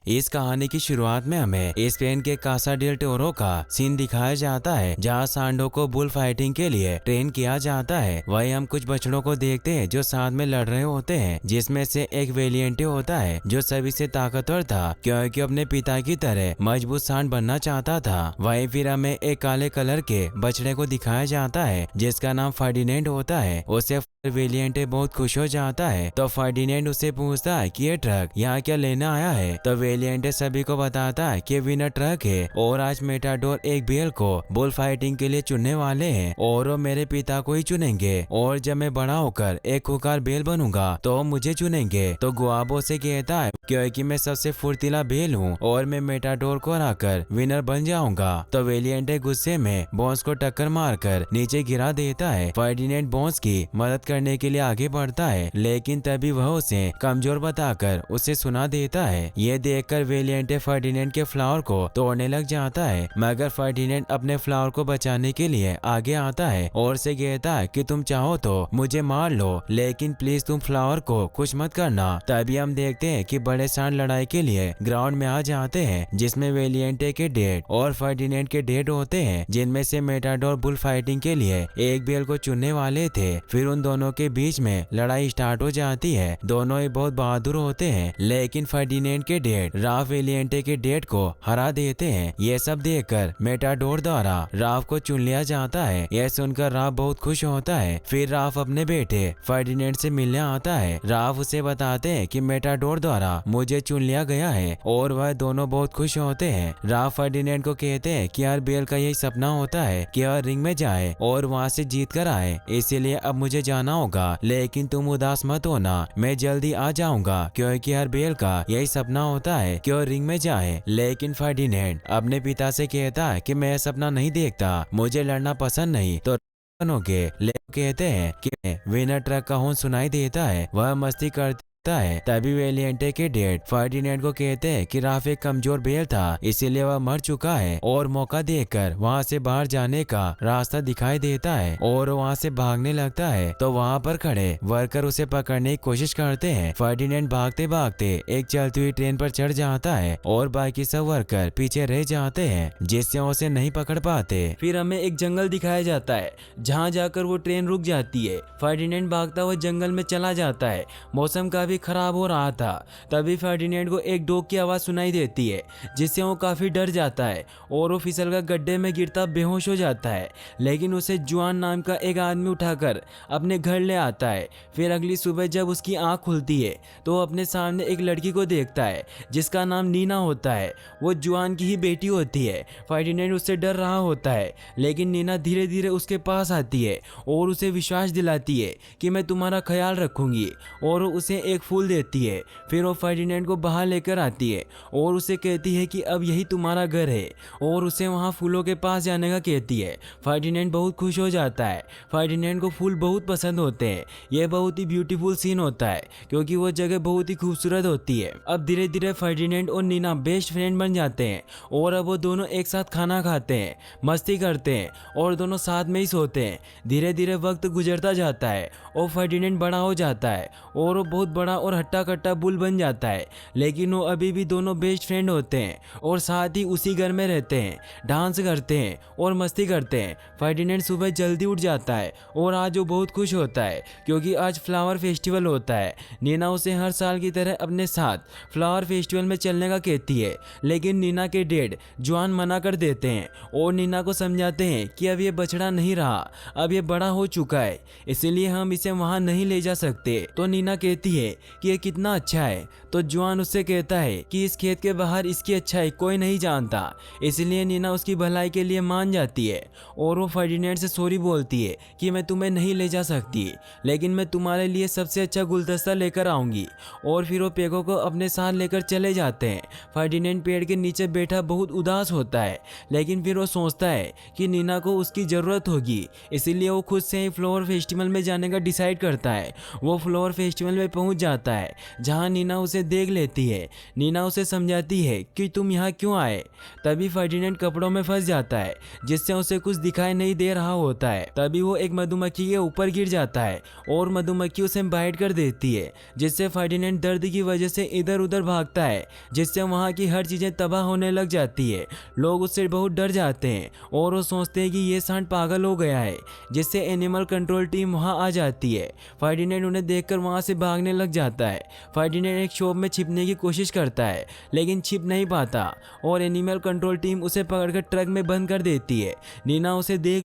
इस कहानी की शुरुआत में हमें स्पेन के कासा डेल टोरो का सीन दिखाया जाता है, जहाँ सांडो को बुल फाइटिंग के लिए ट्रेन किया जाता है। वहीं हम कुछ बछड़ों को देखते हैं जो साथ में लड़ रहे होते हैं, जिसमें से एक वेलिएंटे होता है जो सभी से ताकतवर था, क्योंकि अपने पिता की तरह मजबूत सांड बनना चाहता था। वहीं फिर हमें एक काले कलर के बछड़े को दिखाया जाता है जिसका नाम फर्डिनेंड होता है। उसे वेलिएंटे बहुत खुश हो जाता है, तो फर्डिनेंड उससे पूछता है कि ये ट्रक यहाँ क्या लेने आया है। तो वेलिएंटे सभी को बताता है कि विनर ट्रक है और आज मेटाडोर एक बेल को बुल फाइटिंग के लिए चुनने वाले हैं और वो मेरे पिता को ही चुनेंगे, और जब मैं बड़ा होकर एक खुकार बेल बनूंगा तो मुझे चुनेंगे। तो गुआबो से कहता है क्योंकि मैं सबसे फुर्तीला बेल हूँ और मैं मेटाडोर को हराकर विनर बन जाऊंगा। तो वेलिएंटे गुस्से में बॉन्स को टक्कर मारकर नीचे गिरा देता है। फर्डिनेंड बॉन्स की मदद करने के लिए आगे बढ़ता है, लेकिन तभी वह उसे कमजोर बताकर उसे सुना देता है। ये देखकर वेलिएंटे फर्डिनेंड के फ्लावर को तोड़ने लग जाता है, मगर फर्डिनेंड अपने फ्लावर को बचाने के लिए आगे आता है और उसे कहता है कि तुम चाहो तो मुझे मार लो, लेकिन प्लीज तुम फ्लावर को कुछ मत करना। तभी हम देखते हैं कि बड़े सांड लड़ाई के लिए ग्राउंड में आ जाते हैं, जिसमें वेलिएंटे के डेड और फर्डिनेंड के डेड होते हैं, जिनमें से मेटाडोर बुल फाइटिंग के लिए एक बेल को चुनने वाले थे। फिर उन दोनों के बीच में लड़ाई स्टार्ट हो जाती है। दोनों ही बहुत बहादुर होते हैं, लेकिन फर्डिनेंड के डेड राफ वेलिएंटे के डेड को हरा देते हैं। ये सब देखकर मेटाडोर द्वारा राफ को चुन लिया जाता है। यह सुनकर राफ बहुत खुश होता है। फिर राफ अपने बेटे फर्डिनेंड से मिलने आता है। राफ उसे बताते हैं कि मेटाडोर द्वारा मुझे चुन लिया गया है और वह दोनों बहुत खुश होते हैं। राफ फर्डिनेंड को कहते हैं कि हर बेल का यही सपना होता है कि वह रिंग में जाए और वहाँ से जीत कर आए, इसीलिए अब मुझे जाना होगा, लेकिन तुम उदास मत होना, मैं जल्दी आ जाऊंगा, क्योंकि हर बेल का यही सपना होता है कि वह रिंग में जाए। लेकिन फर्डिनेंड अपने पिता से कहता है कि मैं सपना नहीं देखता, मुझे लड़ना पसंद नहीं, तो बनोगे। लेकिन कहते हैं कि विनर ट्रक का हॉर्न सुनाई देता है, वह मस्ती करते है। तभी वेलिएंटे के डेड फर्डिनेंड को कहते हैं कि राफ एक कमजोर बेल था, इसीलिए वह मर चुका है, और मौका देकर वहां से बाहर जाने का रास्ता दिखाई देता है और वहां से भागने लगता है। तो वहां पर खड़े वर्कर उसे पकड़ने की कोशिश करते हैं। फर्डिनेंड भागते भागते एक चलती हुई ट्रेन पर चढ़ जाता है और बाकी सब वर्कर पीछे रह जाते हैं, जिससे उसे नहीं पकड़ पाते। फिर हमें एक जंगल दिखाया जाता है, जहाँ जाकर वो ट्रेन रुक जाती है। फर्डिनेंड भागता हुआ जंगल में चला जाता है। मौसम काफी खराब हो रहा था। तभी फर्डिनेंड को एक डॉग की आवाज सुनाई देती है, जिससे वो काफी डर जाता है और वो फिसलकर गड्ढे में गिरता बेहोश हो जाता है। लेकिन उसे जुआन नाम का एक आदमी उठाकर अपने घर ले आता है। फिर अगली सुबह जब उसकी आंख खुलती है तो वो अपने सामने एक लड़की को देखता है जिसका नाम नीना होता है। वो जुआन की ही बेटी होती है। फर्डिनेंड उससे डर रहा होता है, लेकिन नीना धीरे धीरे उसके पास आती है और उसे विश्वास दिलाती है कि मैं तुम्हारा ख्याल रखूंगी, और उसे एक फूल देती है। फिर वो फर्डिनेंड को बाहर लेकर आती है और उसे कहती है कि अब यही तुम्हारा घर है, और उसे वहाँ फूलों के पास जाने का कहती है। फर्डिनेंड बहुत खुश हो जाता है। फर्डिनेंड को फूल बहुत पसंद होते हैं। यह बहुत ही ब्यूटीफुल सीन होता है क्योंकि वो जगह बहुत ही खूबसूरत होती है। अब धीरे धीरे फर्डिनेंड और नीना बेस्ट फ्रेंड बन जाते हैं और अब वो दोनों एक साथ खाना खाते हैं, मस्ती करते हैं और दोनों साथ में ही सोते हैं। धीरे धीरे वक्त गुजरता जाता है और फर्डिनेंड बड़ा हो जाता है और वो बहुत बड़ा और हट्टा कट्टा बुल बन जाता है, लेकिन वो अभी भी दोनों बेस्ट फ्रेंड होते हैं और साथ ही उसी घर में रहते हैं, डांस करते हैं और मस्ती करते हैं। फर्डिनेंड सुबह जल्दी उठ जाता है और आज वो बहुत खुश होता है क्योंकि आज फ्लावर फेस्टिवल होता है। नीना उसे हर साल की तरह अपने साथ फ्लावर फेस्टिवल में चलने का कहती है, लेकिन नीना के डेड जुआन मना कर देते हैं और नीना को समझाते हैं कि अब ये बछड़ा नहीं रहा, अब ये बड़ा हो चुका है, इसीलिए हम इसे वहाँ नहीं ले जा सकते। तो नीना कहती है कि ये कितना अच्छा है। तो जुआन उससे कहता है कि इस खेत के बाहर इसकी अच्छाई कोई नहीं जानता, इसलिए नीना उसकी भलाई के लिए मान जाती है और वो फर्डिनेंड से सॉरी बोलती है कि मैं तुम्हें नहीं ले जा सकती, लेकिन मैं तुम्हारे लिए सबसे अच्छा गुलदस्ता लेकर आऊंगी। और फिर वो पेगो को अपने साथ लेकर चले जाते हैं। फर्डिनेंड पेड़ के नीचे बैठा बहुत उदास होता है, लेकिन फिर वो सोचता है कि नीना को उसकी जरूरत होगी, इसीलिए वो खुद से ही फ्लावर फेस्टिवल में जाने का डिसाइड करता है। वो फ्लावर फेस्टिवल में पहुंच जाता है जहाँ नीना उसे देख लेती है। नीना उसे समझाती है कि तुम यहाँ क्यों आए। तभी फर्डिनेंड कपड़ों में फंस जाता है जिससे उसे कुछ दिखाई नहीं दे रहा होता है। तभी वो एक मधुमक्खी के ऊपर गिर जाता है और मधुमक्खी उसे बाइट कर देती है, जिससे फर्डिनेंड दर्द की वजह से इधर उधर भागता है, जिससे वहाँ की हर चीजें तबाह होने लग जाती है। लोग उससे बहुत डर जाते हैं और वो सोचते हैं कि ये सांड पागल हो गया है, जिससे एनिमल कंट्रोल टीम वहाँ आ जाती है। फर्डिनेंड उन्हें देखकर वहाँ से भागने लग जाता है। फर्डिनेंड एक शॉप में छिपने की कोशिश करता है लेकिन छिप नहीं पाता और एनिमल कंट्रोल टीम उसे पकड़कर ट्रक में बंद कर देती है। नीना उसे देख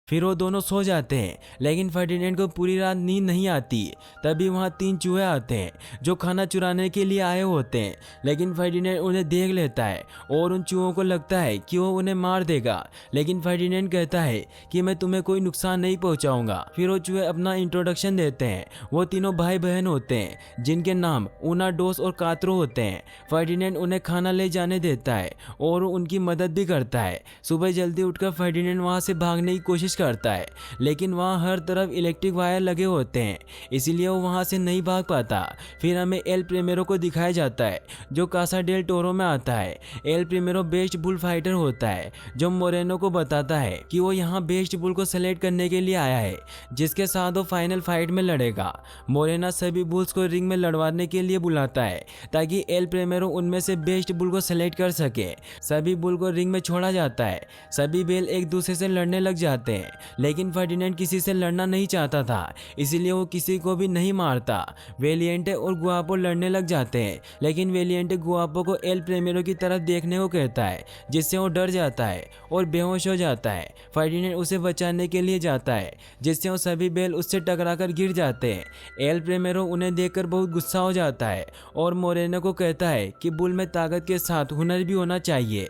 फिर वो दोनों सो जाते हैं, लेकिन फर्डिनेंड को पूरी रात नींद नहीं आती। तभी वहाँ 3 चूहे आते हैं जो खाना चुराने के लिए आए होते हैं, लेकिन फर्डिनेंड उन्हें देख लेता है और उन चूहों को लगता है कि वो उन्हें मार देगा, लेकिन फर्डिनेंड कहता है कि मैं तुम्हें कोई नुकसान नहीं पहुँचाऊंगा। फिर वो चूहे अपना इंट्रोडक्शन देते हैं। वो तीनों भाई बहन होते हैं जिनके नाम ऊना, डोस और कात्रो होते हैं। फर्डिनेंड उन्हें खाना ले जाने देता है और उनकी मदद भी करता है। सुबह जल्दी उठकर फर्डिनेंड वहाँ से भागने की कोशिश करता है, लेकिन वहाँ हर तरफ इलेक्ट्रिक वायर लगे होते हैं, इसीलिए वो वहाँ से नहीं भाग पाता। फिर हमें एल प्रीमेरो को दिखाया जाता है जो कासा डेल टोरो में आता है। एल प्रीमेरो बेस्ट बुल फाइटर होता है जो मोरेनो को बताता है कि वो यहाँ बेस्ट बुल को सेलेक्ट करने के लिए आया है जिसके साथ वो फाइनल फाइट में लड़ेगा। मोरेना सभी बुल्स को रिंग में लड़वाने के लिए बुलाता है ताकि एल प्रीमेरो उनमें से बेस्ट बुल को सेलेक्ट कर सके। सभी बुल को रिंग में छोड़ा जाता है। सभी बेल एक दूसरे से लड़ने लग जाते हैं, लेकिन फर्डिनेंड किसी से लड़ना नहीं चाहता था, इसलिए वो किसी को भी नहीं मारता। वेलिएंटे और गुआपो लड़ने लग जाते हैं, लेकिन वेलिएंटे गुआपो को एल प्रीमेरो की तरफ देखने को कहता है, जिससे वो डर जाता है और बेहोश हो जाता है। फर्डिनेंड उसे बचाने के लिए जाता है, जिससे वो सभी बेल उससे टकराकर गिर जाते हैं। एल प्रीमेरो उन्हें देखकर बहुत गुस्सा हो जाता है और मोरेनो को कहता है कि बुल में ताकत के साथ हुनर भी होना चाहिए।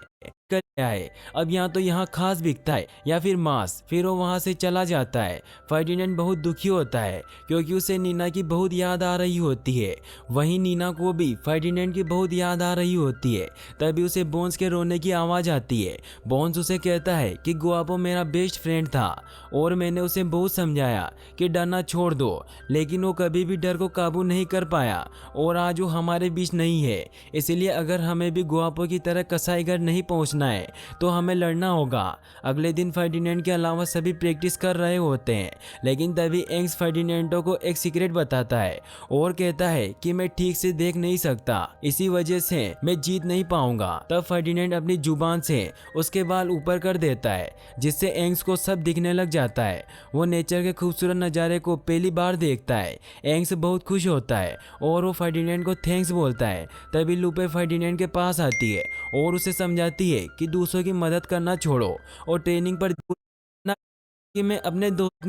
कर है अब यहाँ तो यहाँ खास बिकता है या फिर मांस। फिर वो वहाँ से चला जाता है। फर्डिनेंड बहुत दुखी होता है क्योंकि उसे नीना की बहुत याद आ रही होती है। वहीं नीना को भी फर्डिनेंड की बहुत याद आ रही होती है। तभी उसे बोन्स के रोने की आवाज़ आती है। बोन्स उसे कहता है कि गुआपो मेरा बेस्ट फ्रेंड था और मैंने उसे बहुत समझाया कि डरना छोड़ दो, लेकिन वो कभी भी डर को काबू नहीं कर पाया और आज वो हमारे बीच नहीं है। इसलिए अगर हमें भी गुआपो की तरह कसाईघर नहीं पहुंचना है तो हमें लड़ना होगा। अगले दिन फर्डिनेंड के अलावा सभी प्रैक्टिस कर रहे होते हैं, लेकिन तभी एंग्स फर्डिनेंडो को एक सीक्रेट बताता है और कहता है कि मैं ठीक से देख नहीं सकता, इसी वजह से मैं जीत नहीं पाऊंगा। तब फर्डिनेंड अपनी जुबान से उसके बाल ऊपर कर देता है, जिससे एंग्स को सब दिखने लग जाता है। वो नेचर के खूबसूरत नज़ारे को पहली बार देखता है। एंग्स बहुत खुश होता है और वो फर्डिनेंड को थैंक्स बोलता है। तभी लूपे फर्डिनेंड के पास आती है और उसे समझाती है कि दूसरों की मदद करना छोड़ो और ट्रेनिंग पर ध्यान कि मैं अपने दोस्त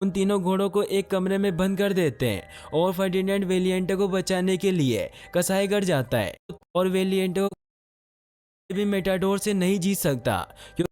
उन तीनों घोड़ों को एक कमरे में बंद कर देते हैं और फर्डिनेंड वेलिएंटे को बचाने के लिए कसाईघर जाता है और वेलिएंटे को भी मेटाडोर से नहीं जीत सकता क्योंकि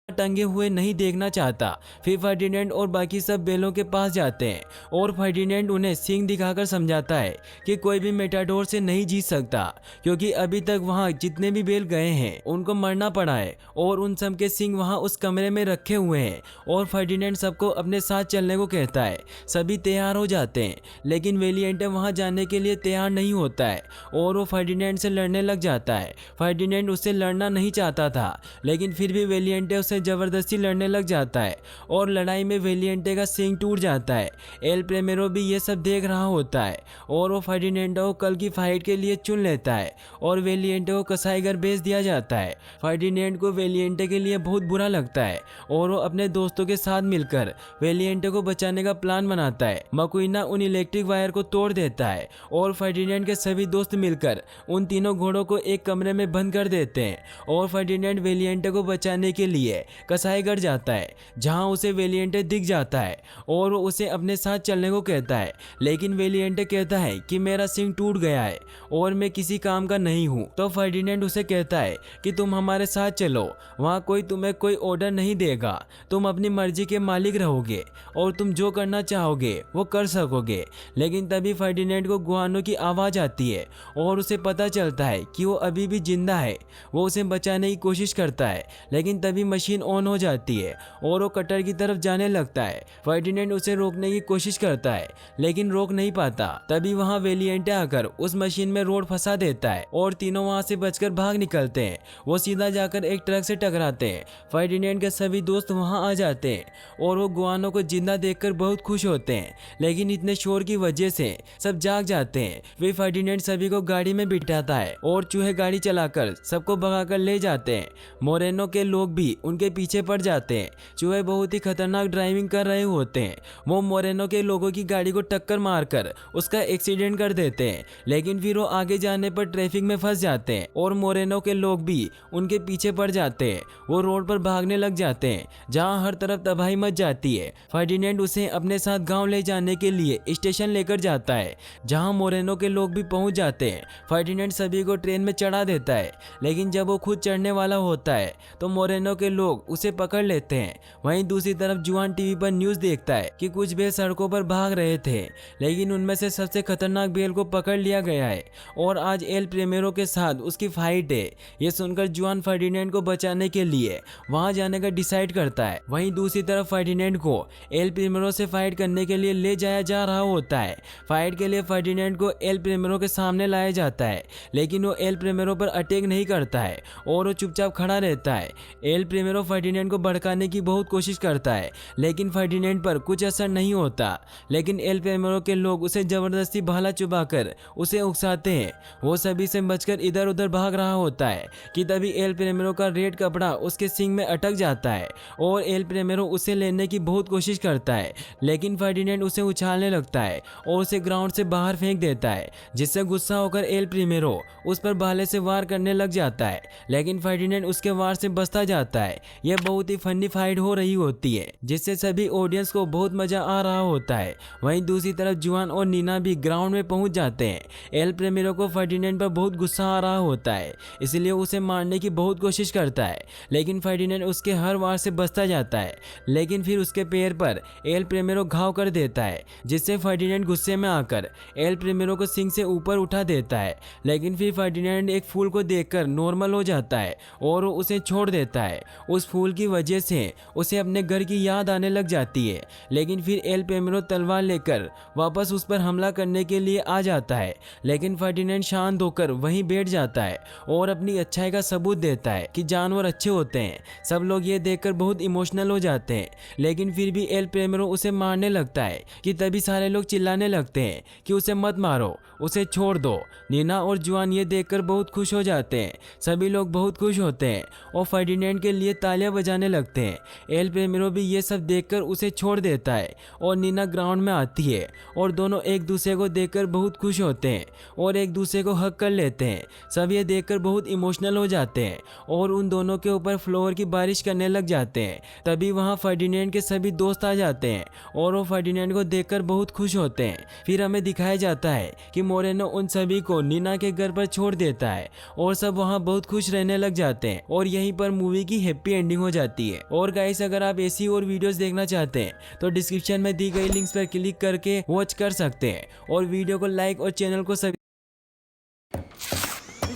टंगे हुए नहीं देखना चाहता। फिर फर्डिनेंड और बाकी सब बेलों के पास जाते हैं और फर्डिनेंड उन्हें सिंह दिखाकर समझाता है कि कोई भी मेटाडोर से नहीं जीत सकता क्योंकि अभी तक वहां जितने भी बेल गए हैं उनको मरना पड़ा है और उन सब के सिंह वहां उस कमरे में रखे हुए हैं। और फर्डिनेंड सबको अपने साथ चलने को कहता है। सभी तैयार हो जाते हैं, लेकिन वेलिएंटे वहां जाने के लिए तैयार नहीं होता है और वो फर्डिनेंड से लड़ने लग जाता है। फर्डिनेंड उससे लड़ना नहीं चाहता था, लेकिन फिर भी वेलिएंटे उसे जबरदस्ती लड़ने लग जाता है और लड़ाई में वेलिएंटे का सिंग टूट जाता है। एल प्रीमेरो भी ये सब देख रहा होता है और वो फर्डिनेंडो को कल की फाइट के लिए चुन लेता है और वेलिएंटे को कसाईघर भेज दिया जाता है। फर्डिनेंड को वेलिएंटे के लिए बहुत बुरा लगता है और वो अपने दोस्तों के साथ मिलकर वेलिएंटे को बचाने का प्लान बनाता है। मकुइना उन इलेक्ट्रिक वायर को तोड़ देता है और फर्डिनेंड के सभी दोस्त मिलकर उन तीनों घोड़ों को एक कमरे में बंद कर देते हैं और फर्डिनेंड वेलिएंटे को बचाने के लिए कसाईघर जाता है, जहां उसे वेलिएंटे दिख जाता है और वो उसे अपने साथ चलने को कहता है, लेकिन वेलिएंटे कहता है कि मेरा सिंग टूट गया है और मैं किसी काम का नहीं हूँ। तो फर्डिनेंड उसे कहता है कि तुम हमारे साथ चलो, वहाँ कोई तुम्हें कोई ऑर्डर नहीं देगा, तुम अपनी मर्जी के मालिक रहोगे और तुम जो करना चाहोगे वो कर सकोगे। लेकिन तभी फर्डिनेंड को गुआनो की आवाज़ आती है और उसे पता चलता है कि वो अभी भी जिंदा है। वो उसे बचाने की कोशिश करता है, लेकिन तभी मशीन ऑन हो जाती है और वो कटर की तरफ जाने लगता है। फर्डिनेंड उसे रोकने की कोशिश करता है लेकिन रोक नहीं पाता। तभी वहाँ वेलिएंटे आकर उस मशीन में रोड फंसा देता है और तीनों वहाँ से बचकर भाग निकलते हैं। वो सीधा जाकर एक ट्रक से टकराते हैं। फर्डिनेंड के सभी दोस्त वहाँ आ जाते हैं और वो गुआनो को जिंदा देखकर बहुत खुश होते हैं, लेकिन इतने शोर की वजह से सब जाग जाते हैं। वे फर्डिनेंड सभी को गाड़ी में बिठाता है और चूहे गाड़ी चलाकर सबको भगाकर ले जाते हैं। मोरेनो के लोग भी उनके पीछे पड़ जाते हैं। चूहे बहुत ही खतरनाक ड्राइविंग कर रहे होते हैं। वो मोरेनो के लोगों की गाड़ी को टक्कर मारकर उसका एक्सीडेंट कर देते हैं, लेकिन फिर वो आगे जाने पर ट्रैफिक में फंस जाते हैं और मोरेनो के लोग भी उनके पीछे पड़ जाते हैं। वो रोड पर भागने लग जाते हैं जहाँ हर तरफ तबाही मच जाती है। फर्डिनेंड उसे अपने साथ गाँव ले जाने के लिए स्टेशन लेकर जाता है जहाँ मोरेनो के लोग भी पहुंच जाते हैं। फर्डिनेंड सभी को ट्रेन में चढ़ा देता है, लेकिन जब वो खुद चढ़ने वाला होता है तो मोरेनो के लोग उसे पकड़ लेते हैं। वहीं दूसरी तरफ जुआन टीवी पर न्यूज़ देखता है कि कुछ बेल सड़कों पर भाग रहे थे, लेकिन उनमें से सबसे खतरनाक बेल को पकड़ लिया गया है और आज एल प्रीमेरो के साथ उसकी फाइट है। ये सुनकर जुआन फर्डिनेंड को बचाने के लिए वहां जाने का डिसाइड करता है। वहीं दूसरी तरफ फर्डिनेंड को एल प्रीमेरो से फाइट करने के लिए ले जाया जा रहा होता है। फाइट के लिए फर्डिनेंड को एल प्रीमेरो के सामने लाया जाता है, लेकिन वो एल प्रीमेरो पर अटैक नहीं करता है और वो चुपचाप खड़ा रहता है। एल प्रीमेरो फर्डिनेंड को भड़काने की बहुत कोशिश करता है, लेकिन फर्डिनेंड पर कुछ असर नहीं होता। लेकिन एल प्रीमेरो के लोग उसे जबरदस्ती भाला चुबाकर उसे उकसाते हैं। वो सभी से बचकर इधर उधर भाग रहा होता है कि तभी एल प्रीमेरो का रेड कपड़ा उसके सींग में अटक जाता है और एल प्रीमेरो उसे लेने की बहुत कोशिश करता है, लेकिन फर्डिनेंड उसे उछालने लगता है और उसे ग्राउंड से बाहर फेंक देता है, जिससे गुस्सा होकर एल प्रीमेरो उस पर भाले से वार करने लग जाता है, लेकिन फर्डिनेंड उसके वार से बचता जाता है। यह बहुत ही फनी फाइट हो रही होती है, जिससे सभी ऑडियंस को बहुत मजा आ रहा होता है। वहीं दूसरी तरफ जुआन और नीना भी ग्राउंड में पहुंच जाते हैं। एल प्रीमेरो को फर्डिनेंड पर बहुत गुस्सा आ रहा होता है, इसलिए उसे मारने की बहुत कोशिश करता है, लेकिन फर्डिनेंड उसके हर वार से बचता जाता है। लेकिन फिर उसके पैर पर एल प्रीमेरो घाव कर देता है, जिससे फर्डिनेंड गुस्से में आकर एल प्रीमेरो को सिंग से ऊपर उठा देता है। लेकिन फिर फर्डिनेंड एक फूल को देखकर नॉर्मल हो जाता है और वो उसे छोड़ देता है। उस फूल की वजह से उसे अपने घर की याद आने लग जाती है। लेकिन फिर एल प्रीमेरो तलवार लेकर वापस उस पर हमला करने के लिए आ जाता है, लेकिन फर्डिनेंड शांत होकर वहीं बैठ जाता है और अपनी अच्छाई का सबूत देता है कि जानवर अच्छे होते हैं। सब लोग ये देखकर बहुत इमोशनल हो जाते हैं, लेकिन फिर भी एल प्रीमेरो उसे मारने लगता है कि तभी सारे लोग चिल्लाने लगते हैं कि उसे मत मारो, उसे छोड़ दो। नीना और जुआन ये देखकर बहुत खुश हो जाते हैं। सभी लोग बहुत खुश होते हैं और फर्डिनेंड के लिए तालियां बजाने लगते हैं। एल प्रीमेरो भी ये सब देखकर उसे छोड़ देता है और नीना ग्राउंड में आती है और दोनों एक दूसरे को देखकर बहुत खुश होते हैं और एक दूसरे को हक कर लेते हैं। सब ये देखकर बहुत इमोशनल हो जाते हैं और उन दोनों के ऊपर फ्लोर की बारिश करने लग जाते हैं। तभी वहाँ फर्डिनेंड के सभी दोस्त आ जाते हैं और वो फर्डिनेंड को देखकर बहुत खुश होते हैं। फिर हमें दिखाया जाता है कि मोरेनो उन सभी को नीना के घर पर छोड़ देता है और सब वहाँ बहुत खुश रहने लग जाते हैं और यहीं पर मूवी की हैप्पी एंडिंग हो जाती है। और गाइस, अगर आप ऐसी और वीडियोस देखना चाहते हैं तो डिस्क्रिप्शन में दी गई लिंक्स पर क्लिक करके वॉच कर सकते हैं और वीडियो को लाइक और चैनल को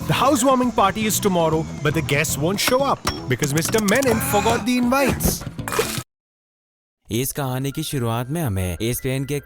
The housewarming party is tomorrow, but the guests won't show up because Mr. Menon forgot the invites. इस कहानी की शुरुआत में हमें स्पेन के